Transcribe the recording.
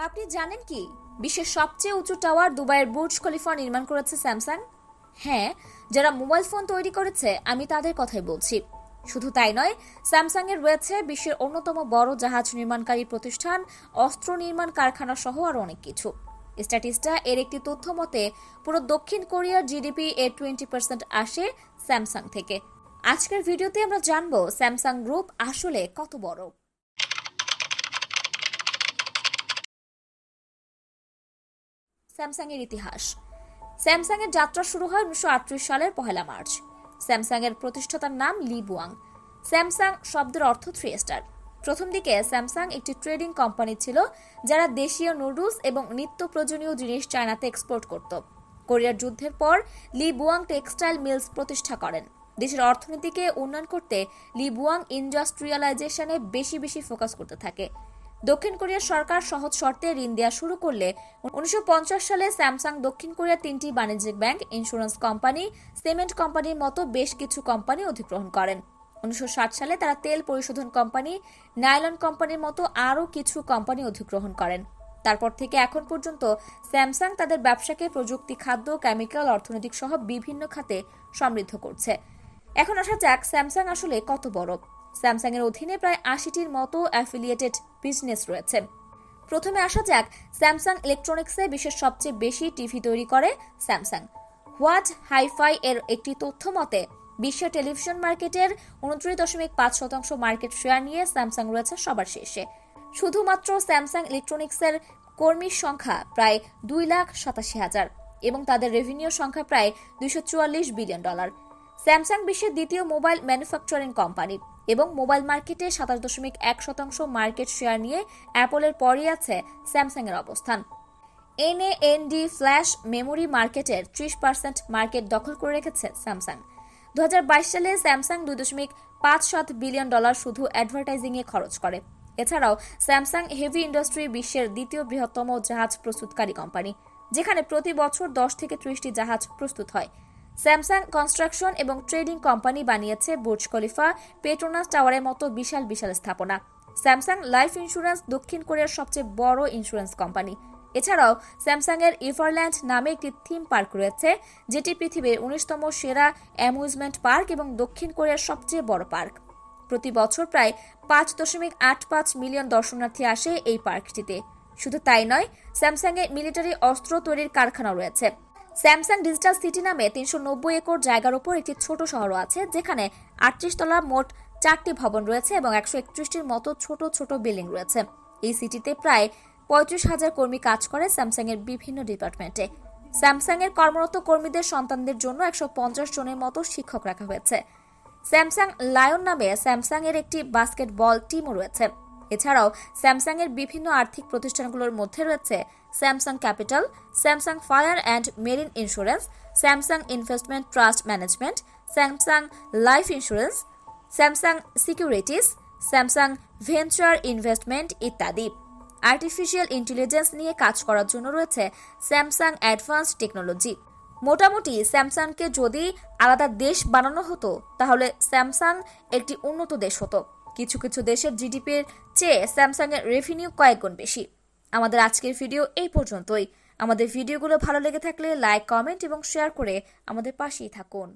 আপনি জানেন কি বিশ্বের সবচেয়ে উঁচু টাওয়ার দুবাইয়ের বুর্জ খলিফা নির্মাণ করেছে স্যামসাং? হ্যাঁ, যারা মোবাইল ফোন তৈরি করেছে আমি তাদের কথাই বলছি। শুধু তাই নয়, স্যামসাং এর রয়েছে বিশ্বের অন্যতম বড় জাহাজ নির্মাণকারী প্রতিষ্ঠান, অস্ত্র নির্মাণ কারখানা সহ আরো অনেক কিছু। স্ট্যাটিস্টা এর একটি তথ্য মতে পুরো দক্ষিণ কোরিয়ার জিডিপি এর 20% আসে স্যামসাং থেকে। আজকের ভিডিওতে আমরা জানবো স্যামসাং গ্রুপ আসলে কত বড়। স্যামসাং এর ইতিহাস। স্যামসাং এর যাত্রা শুরু হয় 1938 সালের 1 মার্চ। স্যামসাং এর প্রতিষ্ঠাতার নাম লি বুয়াং। স্যামসাং শব্দের অর্থ 3 স্টার। প্রথম দিকে স্যামসাং একটি ট্রেডিং কোম্পানি ছিল যারা দেশীয় নুডলস এবং নিত্য প্রয়োজনীয় জিনিস চায়নাতে এক্সপোর্ট করত। কোরিয়ার যুদ্ধের পর লি বুয়াং টেক্সটাইল মিলস প্রতিষ্ঠা করেন। দেশের অর্থনীতিকে উন্নয়ন করতে লি বুয়াং ইন্ডাস্ট্রিয়ালাইজেশনে বেশি ফোকাস করতে থাকে। দক্ষিণ কোরিয়ার সরকার সহজ শর্তে ঋণ দেওয়া শুরু করলে 1950 সালে স্যামসাং দক্ষিণ কোরিয়ার 3টি বাণিজ্যিক ব্যাংক, ইন্স্যুরেন্স কোম্পানি, সিমেন্ট কোম্পানির মতো বেশ কিছু কোম্পানি অধিগ্রহণ করেন। 1960 সালে তারা তেল পরিশোধন কোম্পানি, নাইলন কোম্পানির মতো আরও কিছু কোম্পানি অধিগ্রহণ করেন। তারপর থেকে এখন পর্যন্ত স্যামসাং তাদের ব্যবসাকে প্রযুক্তি, খাদ্য, কেমিক্যাল, অর্থনৈতিক সহ বিভিন্ন খাতে সমৃদ্ধ করছে। এখন আসা যাক স্যামসাং আসলে কত বড়। স্যামসাং এর অধীনে প্রায় 80টির মতো অ্যাফিলিয়েটেড বিজনেস রয়েছে। প্রথমে আসা যাক স্যামসাং ইলেকট্রনিক্সে বিশ্বের সবচেয়ে বেশি টিভি তৈরি করে স্যামসাং। হোয়াট হাইফাই এর একটি তথ্য মতে বিশ্বের টেলিভিশন মার্কেটের 29.5% মার্কেট শেয়ার নিয়ে স্যামসাং রয়েছে সবার শীর্ষে। শুধুমাত্র স্যামসাং ইলেকট্রনিক্সের কর্মীর সংখ্যা প্রায় 2,87,000 এবং তাদের রেভিনিউ সংখ্যা প্রায় $244 বিলিয়ন। স্যামসাং বিশ্বের দ্বিতীয় মোবাইল ম্যানুফ্যাকচারিং কোম্পানি এবং মোবাইল মার্কেটে 27.1% মার্কেট শেয়ার নিয়ে অ্যাপলের পরই আছে স্যামসাং এর অবস্থান। এনএএনডি ফ্ল্যাশ মেমোরি মার্কেটের 30% মার্কেট দখল করে রেখেছে স্যামসাং। 2022 সালে স্যামসাং $2.57 বিলিয়ন শুধু অ্যাডভার্টাইজিং এ খরচ করে। এছাড়াও স্যামসাং হেভি ইন্ডাস্ট্রি বিশ্বের দ্বিতীয় বৃহত্তম জাহাজ প্রস্তুতকারী কোম্পানি, যেখানে প্রতি বছর 10 থেকে 30টি জাহাজ প্রস্তুত হয়। স্যামসাং কনস্ট্রাকশন এবং ট্রেডিং কোম্পানি বানিয়েছে বুর্জ খলিফা, পেট্রোনাস টাওয়ারের মতো বিশাল স্থাপনা। স্যামসাং লাইফ ইন্স্যুরেন্স দক্ষিণ কোরিয়ার সবচেয়ে বড় ইন্স্যুরেন্স কোম্পানি। এছাড়াও স্যামসাং এর এভারল্যান্ড নামে একটি থিম পার্ক রয়েছে, যেটি পৃথিবীর 19তম সেরা অ্যামিউজমেন্ট পার্ক এবং দক্ষিণ কোরিয়ার সবচেয়ে বড় পার্ক। প্রতি বছর প্রায় 5.85 মিলিয়ন দর্শনার্থী আসে এই পার্কটিতে। শুধু তাই নয়, স্যামসাং এর মিলিটারি অস্ত্র তৈরির কারখানা রয়েছে। স্যামসাং ডিজিটাল সিটি নামে 390 একর জায়গার উপর একটি ছোট শহর আছে, যেখানে 38 তলা মোট 4টি ভবন রয়েছে এবং 131টির মতো ছোট বিল্ডিং রয়েছে। এই সিটিতে প্রায় 35,000 কর্মী কাজ করে স্যামসাং এর বিভিন্ন ডিপার্টমেন্টে। স্যামসাং এর কর্মরত কর্মীদের সন্তানদের জন্য 150 জনের মতো শিক্ষক রাখা হয়েছে। স্যামসাং লায়ন নামে স্যামসাং এর একটি বাস্কেটবল টিমও রয়েছে। এছাড়াও স্যামসাং এর বিভিন্ন আর্থিক প্রতিষ্ঠানগুলোর মধ্যে রয়েছে Samsung capital, Samsung fire and marine insurance, Samsung investment trust management, Samsung life insurance, Samsung securities, Samsung venture investment ইত্যাদি। আর্টিফিশিয়াল ইন্টেলিজেন্স নিয়ে কাজ করার জন্য রয়েছে স্যামসাং অ্যাডভান্সড টেকনোলজি। মোটামুটি স্যামসাংকে যদি আলাদা দেশ বানানো হতো তাহলে স্যামসাং একটি উন্নত দেশ হতো। কিছু দেশের জিডিপির চেয়ে স্যামসাং এর রেভিনিউ কয়েক গুণ বেশি। আমাদের আজকের ভিডিও এই পর্যন্তই। আমাদের ভিডিওগুলো ভালো লেগে থাকলে লাইক, কমেন্ট এবং শেয়ার করে আমাদের পাশেই থাকুন।